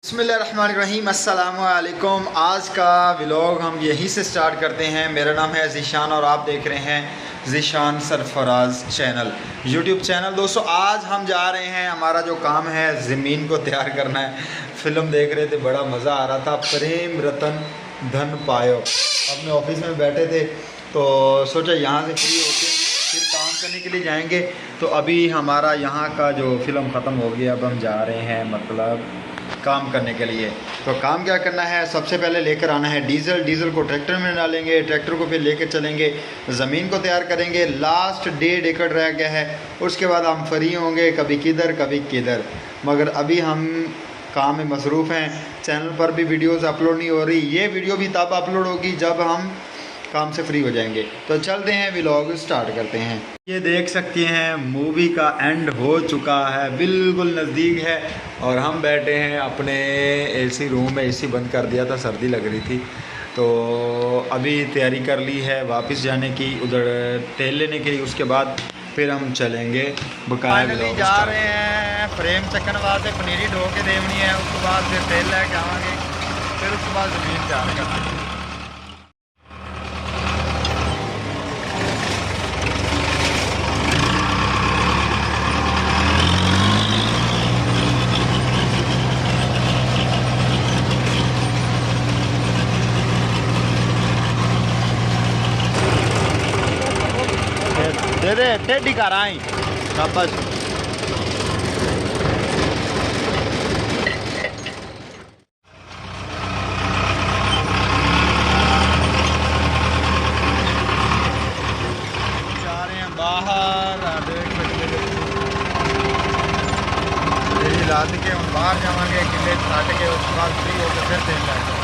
बिस्मिल्लाहिर्रहमानिर्रहीम अस्सलामुअलैकुम। आज का व्लॉग हम यहीं से स्टार्ट करते हैं। मेरा नाम है ज़ीशान और आप देख रहे हैं Zeeshan Sarfaraz channel YouTube channel. दोस्तों आज हम जा रहे हैं, हमारा जो काम है ज़मीन को तैयार करना है। फ़िल्म देख रहे थे, बड़ा मज़ा आ रहा था, प्रेम रतन धन पायो। अपने ऑफिस में बैठे थे तो सोचा यहाँ से फ्री होके फिर काम करने के लिए जाएंगे। तो अभी हमारा यहाँ का जो फ़िल्म ख़त्म हो गया, अब हम जा रहे हैं मतलब काम करने के लिए। तो काम क्या करना है, सबसे पहले लेकर आना है डीज़ल को ट्रैक्टर में डालेंगे, ट्रैक्टर को फिर लेकर चलेंगे, ज़मीन को तैयार करेंगे। लास्ट 1.5 एकड़ रह गया है, उसके बाद हम फ्री होंगे, कभी किधर कभी किधर। मगर अभी हम काम में मसरूफ़ हैं, चैनल पर भी वीडियोज़ अपलोड नहीं हो रही। ये वीडियो भी तब अपलोड होगी जब हम काम से फ्री हो जाएंगे। तो चलते हैं, व्लॉग स्टार्ट करते हैं। ये देख सकते हैं मूवी का एंड हो चुका है, बिल्कुल नज़दीक है और हम बैठे हैं अपने एसी रूम में। एसी बंद कर दिया था, सर्दी लग रही थी, तो अभी तैयारी कर ली है वापस जाने की, उधर तेल लेने के लिए। उसके बाद फिर हम चलेंगे बकाया। जा रहे हैं फ्रेम चक्कन वास्ते, पनीरी ढो के देवनी है, उसके बाद फिर तेल लेके आवांगे, फिर उसके बाद ज़मीन तैयार करना। दे दे टेढ़ी कर आई शाबाश। जा रहे हैं बाहर, देख सकते लाद के हम बाहर जाएंगे, किले काट के उसके बाद फ्री होकर फिर तेल लाएंगे।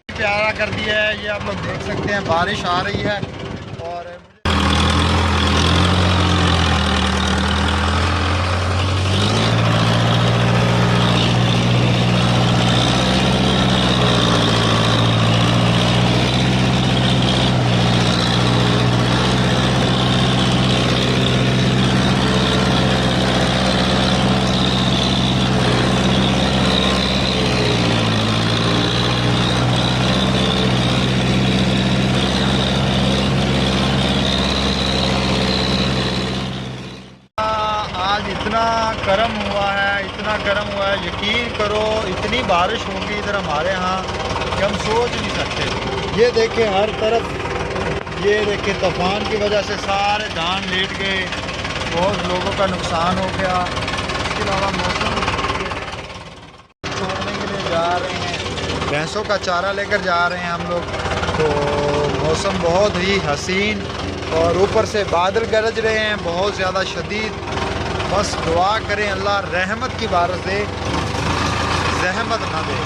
प्यारा कर दिया है, ये आप लोग देख सकते हैं, बारिश आ रही है। और इतना गर्म हुआ है, इतना गर्म हुआ है, यकीन करो इतनी बारिश होगी इधर हमारे यहाँ कि हम सोच नहीं सकते। ये देखें हर तरफ, ये देखें तूफान की वजह से सारे धान लेट गए, बहुत लोगों का नुकसान हो गया। इसके अलावा मौसम छोड़ने के लिए जा रहे हैं, भैंसों का चारा लेकर जा रहे हैं हम लोग। तो मौसम बहुत ही हसीन और ऊपर से बादल गरज रहे हैं बहुत ज़्यादा शदीद। बस दुआ करें अल्लाह रहमत की बारिश दे, जहमत ना दे।